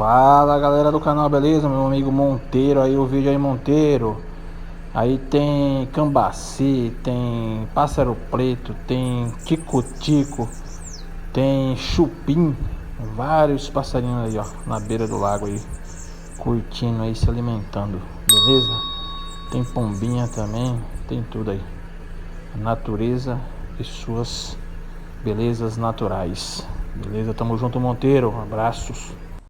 Fala galera do canal, beleza? Meu amigo Monteiro aí, o vídeo aí Monteiro. Aí tem cambaci, tem pássaro preto, tem tico-tico, tem chupim, vários passarinhos aí ó, na beira do lago aí, curtindo aí, se alimentando, beleza? Tem pombinha também, tem tudo aí. A natureza e suas belezas naturais. Beleza? Tamo junto, Monteiro. Abraços.